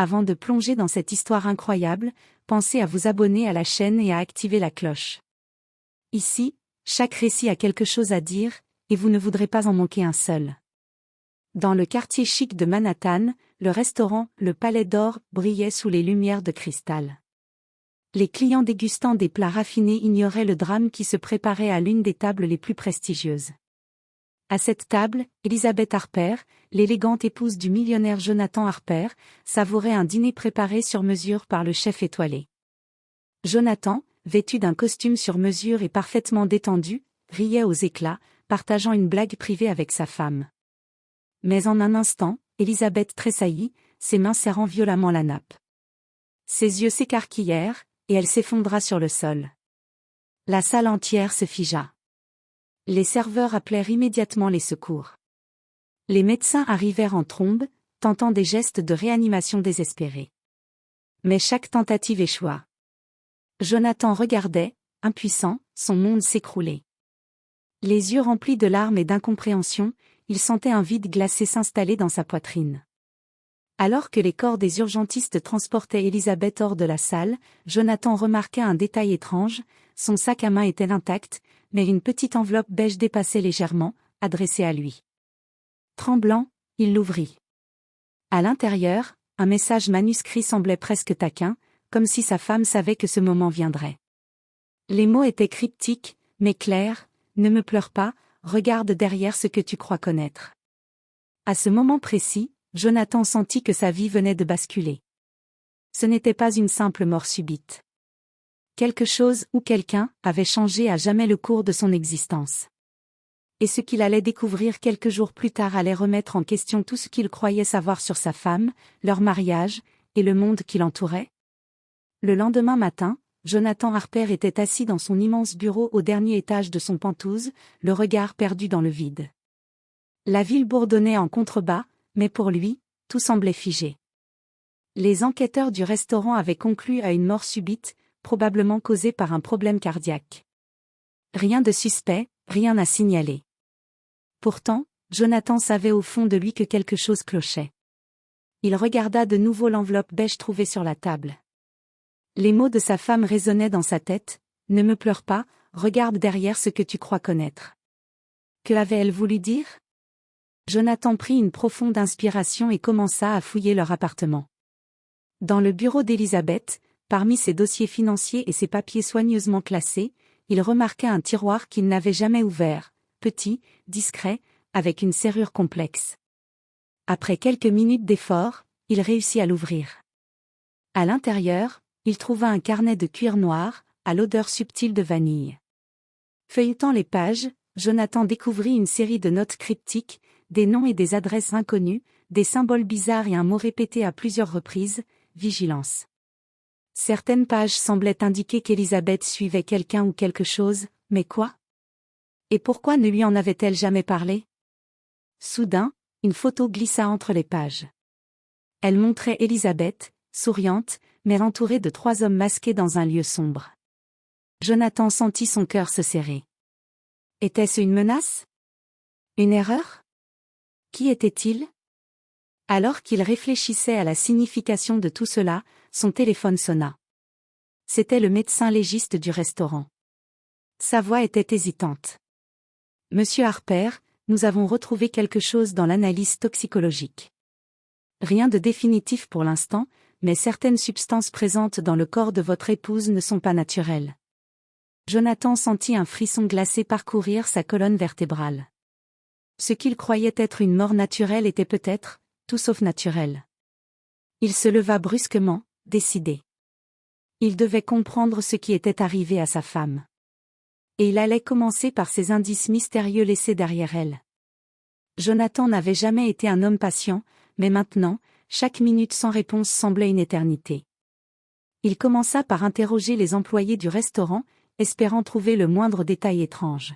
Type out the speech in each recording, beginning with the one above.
Avant de plonger dans cette histoire incroyable, pensez à vous abonner à la chaîne et à activer la cloche. Ici, chaque récit a quelque chose à dire, et vous ne voudrez pas en manquer un seul. Dans le quartier chic de Manhattan, le restaurant, le Palais d'Or, brillait sous les lumières de cristal. Les clients dégustant des plats raffinés ignoraient le drame qui se préparait à l'une des tables les plus prestigieuses. À cette table, Elizabeth Harper, l'élégante épouse du millionnaire Jonathan Harper, savourait un dîner préparé sur mesure par le chef étoilé. Jonathan, vêtu d'un costume sur mesure et parfaitement détendu, riait aux éclats, partageant une blague privée avec sa femme. Mais en un instant, Elizabeth tressaillit, ses mains serrant violemment la nappe. Ses yeux s'écarquillèrent, et elle s'effondra sur le sol. La salle entière se figea. Les serveurs appelèrent immédiatement les secours. Les médecins arrivèrent en trombe, tentant des gestes de réanimation désespérés. Mais chaque tentative échoua. Jonathan regardait, impuissant, son monde s'écrouler. Les yeux remplis de larmes et d'incompréhension, il sentait un vide glacé s'installer dans sa poitrine. Alors que les corps des urgentistes transportaient Elizabeth hors de la salle, Jonathan remarqua un détail étrange, son sac à main était intact, mais une petite enveloppe beige dépassait légèrement, adressée à lui. Tremblant, il l'ouvrit. À l'intérieur, un message manuscrit semblait presque taquin, comme si sa femme savait que ce moment viendrait. Les mots étaient cryptiques, mais clairs, « Ne me pleure pas, regarde derrière ce que tu crois connaître. » À ce moment précis, Jonathan sentit que sa vie venait de basculer. Ce n'était pas une simple mort subite. Quelque chose ou quelqu'un avait changé à jamais le cours de son existence. Et ce qu'il allait découvrir quelques jours plus tard allait remettre en question tout ce qu'il croyait savoir sur sa femme, leur mariage, et le monde qui l'entourait. Le lendemain matin, Jonathan Harper était assis dans son immense bureau au dernier étage de son penthouse, le regard perdu dans le vide. La ville bourdonnait en contrebas, mais pour lui, tout semblait figé. Les enquêteurs du restaurant avaient conclu à une mort subite, probablement causée par un problème cardiaque. Rien de suspect, rien à signaler. Pourtant, Jonathan savait au fond de lui que quelque chose clochait. Il regarda de nouveau l'enveloppe beige trouvée sur la table. Les mots de sa femme résonnaient dans sa tête, « Ne me pleure pas, regarde derrière ce que tu crois connaître. » Que avait-elle voulu dire? Jonathan prit une profonde inspiration et commença à fouiller leur appartement. Dans le bureau d'Elizabeth, parmi ses dossiers financiers et ses papiers soigneusement classés, il remarqua un tiroir qu'il n'avait jamais ouvert, petit, discret, avec une serrure complexe. Après quelques minutes d'effort, il réussit à l'ouvrir. À l'intérieur, il trouva un carnet de cuir noir, à l'odeur subtile de vanille. Feuilletant les pages, Jonathan découvrit une série de notes cryptiques, des noms et des adresses inconnues, des symboles bizarres et un mot répété à plusieurs reprises, « Vigilance ». Certaines pages semblaient indiquer qu'Elizabeth suivait quelqu'un ou quelque chose, mais quoi? Et pourquoi ne lui en avait-elle jamais parlé? Soudain, une photo glissa entre les pages. Elle montrait Elizabeth, souriante, mais entourée de 3 hommes masqués dans un lieu sombre. Jonathan sentit son cœur se serrer. Était-ce une menace? Une erreur? Qui était-il? Alors qu'il réfléchissait à la signification de tout cela, son téléphone sonna. C'était le médecin légiste du restaurant. Sa voix était hésitante. « Monsieur Harper, nous avons retrouvé quelque chose dans l'analyse toxicologique. Rien de définitif pour l'instant, mais certaines substances présentes dans le corps de votre épouse ne sont pas naturelles. » Jonathan sentit un frisson glacé parcourir sa colonne vertébrale. Ce qu'il croyait être une mort naturelle était peut-être, tout sauf naturel. Il se leva brusquement, décidé. Il devait comprendre ce qui était arrivé à sa femme. Et il allait commencer par ces indices mystérieux laissés derrière elle. Jonathan n'avait jamais été un homme patient, mais maintenant, chaque minute sans réponse semblait une éternité. Il commença par interroger les employés du restaurant, espérant trouver le moindre détail étrange.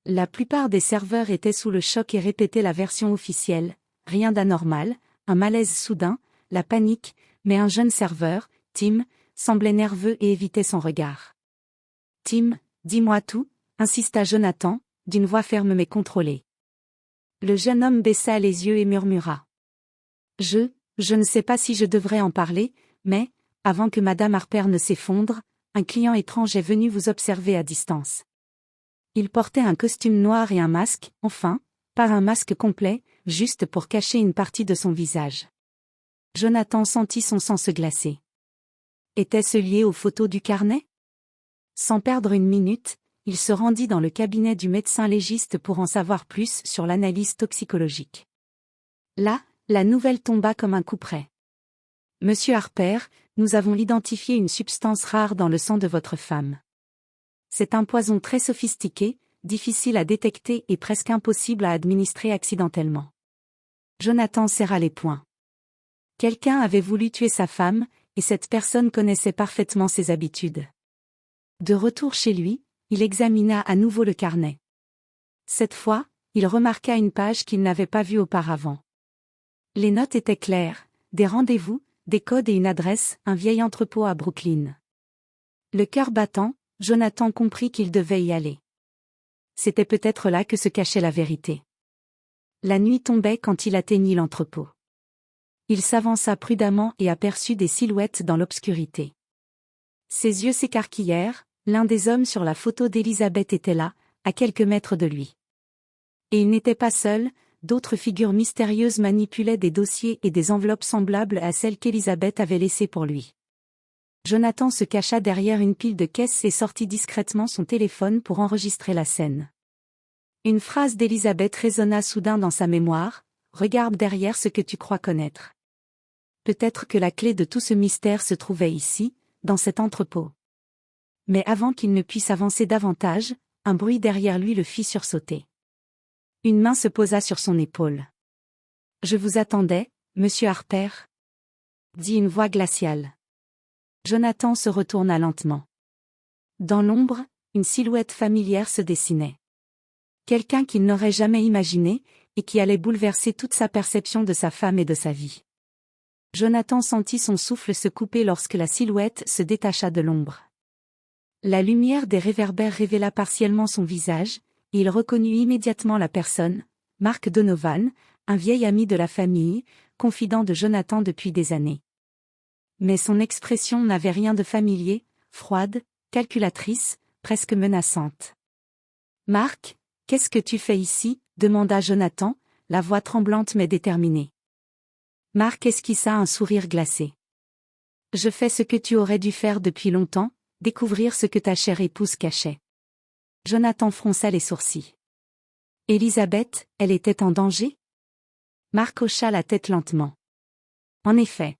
La plupart des serveurs étaient sous le choc et répétaient la version officielle, rien d'anormal, un malaise soudain, la panique, mais un jeune serveur, Tim, semblait nerveux et évitait son regard. « Tim, dis-moi tout » insista Jonathan, d'une voix ferme mais contrôlée. Le jeune homme baissa les yeux et murmura. « Je ne sais pas si je devrais en parler, mais, avant que Madame Harper ne s'effondre, un client étrange est venu vous observer à distance. Il portait un costume noir et un masque, enfin, pas un masque complet, juste pour cacher une partie de son visage. Jonathan sentit son sang se glacer. Était-ce lié aux photos du carnet? Sans perdre une minute, il se rendit dans le cabinet du médecin légiste pour en savoir plus sur l'analyse toxicologique. Là, la nouvelle tomba comme un coup près. Monsieur Harper, nous avons identifié une substance rare dans le sang de votre femme. C'est un poison très sophistiqué, difficile à détecter et presque impossible à administrer accidentellement. Jonathan serra les poings. Quelqu'un avait voulu tuer sa femme, et cette personne connaissait parfaitement ses habitudes. De retour chez lui, il examina à nouveau le carnet. Cette fois, il remarqua une page qu'il n'avait pas vue auparavant. Les notes étaient claires, des rendez-vous, des codes et une adresse, un vieil entrepôt à Brooklyn. Le cœur battant, Jonathan comprit qu'il devait y aller. C'était peut-être là que se cachait la vérité. La nuit tombait quand il atteignit l'entrepôt. Il s'avança prudemment et aperçut des silhouettes dans l'obscurité. Ses yeux s'écarquillèrent, l'un des hommes sur la photo d'Elizabeth était là, à quelques mètres de lui. Et il n'était pas seul, d'autres figures mystérieuses manipulaient des dossiers et des enveloppes semblables à celles qu'Elizabeth avait laissées pour lui. Jonathan se cacha derrière une pile de caisses et sortit discrètement son téléphone pour enregistrer la scène. Une phrase d'Elizabeth résonna soudain dans sa mémoire, « Regarde derrière ce que tu crois connaître. » Peut-être que la clé de tout ce mystère se trouvait ici, dans cet entrepôt. Mais avant qu'il ne puisse avancer davantage, un bruit derrière lui le fit sursauter. Une main se posa sur son épaule. « Je vous attendais, monsieur Harper » dit une voix glaciale. Jonathan se retourna lentement. Dans l'ombre, une silhouette familière se dessinait. Quelqu'un qu'il n'aurait jamais imaginé, et qui allait bouleverser toute sa perception de sa femme et de sa vie. Jonathan sentit son souffle se couper lorsque la silhouette se détacha de l'ombre. La lumière des réverbères révéla partiellement son visage, et il reconnut immédiatement la personne, Mark Donovan, un vieil ami de la famille, confident de Jonathan depuis des années. Mais son expression n'avait rien de familier, froide, calculatrice, presque menaçante. « Mark, qu'est-ce que tu fais ici ?» demanda Jonathan, la voix tremblante mais déterminée. Mark esquissa un sourire glacé. « Je fais ce que tu aurais dû faire depuis longtemps, découvrir ce que ta chère épouse cachait. » Jonathan fronça les sourcils. « Elizabeth, elle était en danger ?» Mark hocha la tête lentement. « En effet.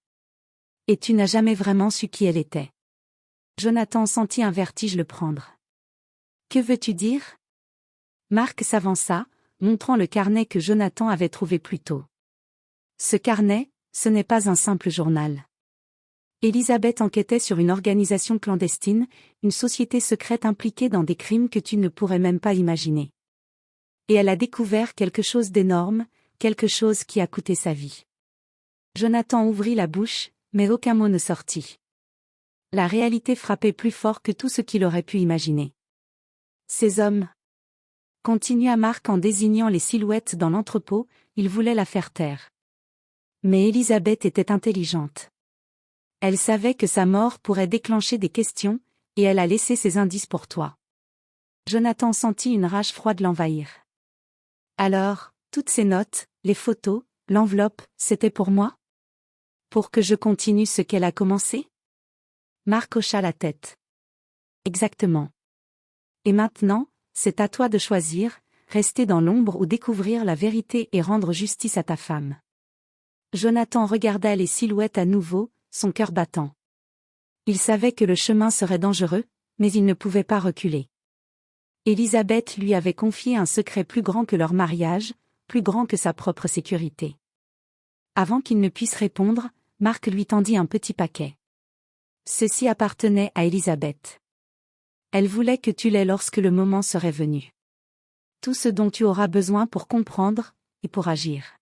Et tu n'as jamais vraiment su qui elle était. » Jonathan sentit un vertige le prendre. « Que veux-tu dire ?» Mark s'avança, montrant le carnet que Jonathan avait trouvé plus tôt. Ce carnet, ce n'est pas un simple journal. Elizabeth enquêtait sur une organisation clandestine, une société secrète impliquée dans des crimes que tu ne pourrais même pas imaginer. Et elle a découvert quelque chose d'énorme, quelque chose qui a coûté sa vie. Jonathan ouvrit la bouche, mais aucun mot ne sortit. La réalité frappait plus fort que tout ce qu'il aurait pu imaginer. Ces hommes, continua Mark en désignant les silhouettes dans l'entrepôt, il voulait la faire taire. Mais Elizabeth était intelligente. Elle savait que sa mort pourrait déclencher des questions, et elle a laissé ses indices pour toi. Jonathan sentit une rage froide l'envahir. Alors, toutes ces notes, les photos, l'enveloppe, c'était pour moi? Pour que je continue ce qu'elle a commencé? Mark hocha la tête. Exactement. Et maintenant, c'est à toi de choisir, rester dans l'ombre ou découvrir la vérité et rendre justice à ta femme. Jonathan regarda les silhouettes à nouveau, son cœur battant. Il savait que le chemin serait dangereux, mais il ne pouvait pas reculer. Elizabeth lui avait confié un secret plus grand que leur mariage, plus grand que sa propre sécurité. Avant qu'il ne puisse répondre, Mark lui tendit un petit paquet. Ceci appartenait à Elizabeth. Elle voulait que tu l'aies lorsque le moment serait venu. Tout ce dont tu auras besoin pour comprendre, et pour agir.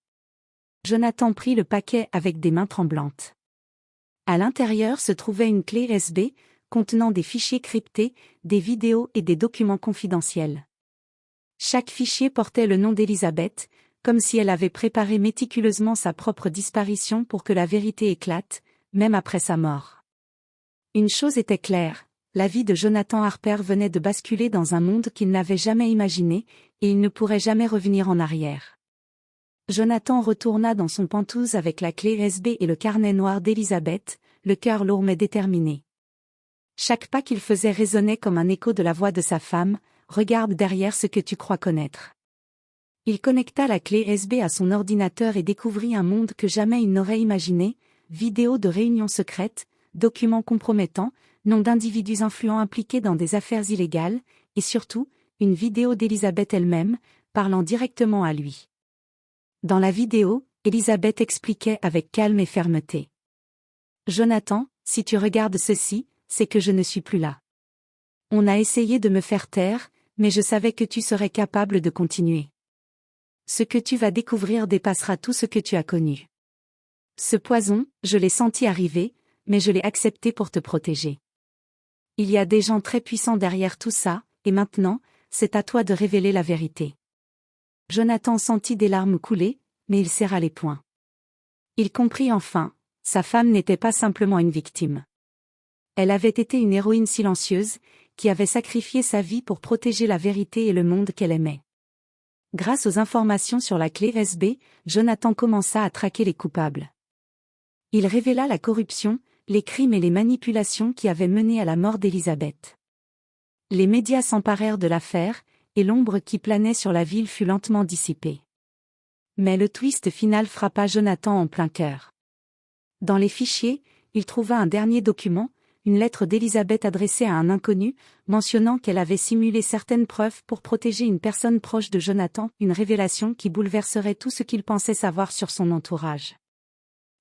Jonathan prit le paquet avec des mains tremblantes. À l'intérieur se trouvait une clé USB, contenant des fichiers cryptés, des vidéos et des documents confidentiels. Chaque fichier portait le nom d'Elizabeth, comme si elle avait préparé méticuleusement sa propre disparition pour que la vérité éclate, même après sa mort. Une chose était claire, la vie de Jonathan Harper venait de basculer dans un monde qu'il n'avait jamais imaginé, et il ne pourrait jamais revenir en arrière. Jonathan retourna dans son pantouse avec la clé USB et le carnet noir d'Elizabeth, le cœur lourd mais déterminé. Chaque pas qu'il faisait résonnait comme un écho de la voix de sa femme, « Regarde derrière ce que tu crois connaître ». Il connecta la clé USB à son ordinateur et découvrit un monde que jamais il n'aurait imaginé, vidéos de réunions secrètes, documents compromettants, noms d'individus influents impliqués dans des affaires illégales, et surtout, une vidéo d'Elizabeth elle-même, parlant directement à lui. Dans la vidéo, Elizabeth expliquait avec calme et fermeté. « Jonathan, si tu regardes ceci, c'est que je ne suis plus là. On a essayé de me faire taire, mais je savais que tu serais capable de continuer. Ce que tu vas découvrir dépassera tout ce que tu as connu. Ce poison, je l'ai senti arriver, mais je l'ai accepté pour te protéger. Il y a des gens très puissants derrière tout ça, et maintenant, c'est à toi de révéler la vérité. » Jonathan sentit des larmes couler, mais il serra les poings. Il comprit enfin, sa femme n'était pas simplement une victime. Elle avait été une héroïne silencieuse, qui avait sacrifié sa vie pour protéger la vérité et le monde qu'elle aimait. Grâce aux informations sur la clé USB, Jonathan commença à traquer les coupables. Il révéla la corruption, les crimes et les manipulations qui avaient mené à la mort d'Elizabeth. Les médias s'emparèrent de l'affaire, et l'ombre qui planait sur la ville fut lentement dissipée. Mais le twist final frappa Jonathan en plein cœur. Dans les fichiers, il trouva un dernier document, une lettre d'Elizabeth adressée à un inconnu, mentionnant qu'elle avait simulé certaines preuves pour protéger une personne proche de Jonathan, une révélation qui bouleverserait tout ce qu'il pensait savoir sur son entourage.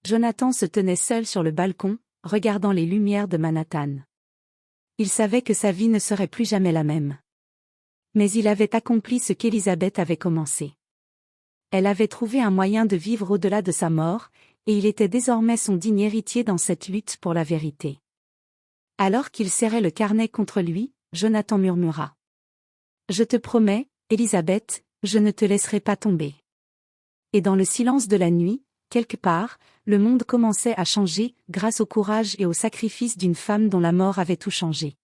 Jonathan se tenait seul sur le balcon, regardant les lumières de Manhattan. Il savait que sa vie ne serait plus jamais la même. Mais il avait accompli ce qu'Elizabeth avait commencé. Elle avait trouvé un moyen de vivre au-delà de sa mort, et il était désormais son digne héritier dans cette lutte pour la vérité. Alors qu'il serrait le carnet contre lui, Jonathan murmura. « Je te promets, Elizabeth, je ne te laisserai pas tomber. » Et dans le silence de la nuit, quelque part, le monde commençait à changer, grâce au courage et au sacrifice d'une femme dont la mort avait tout changé.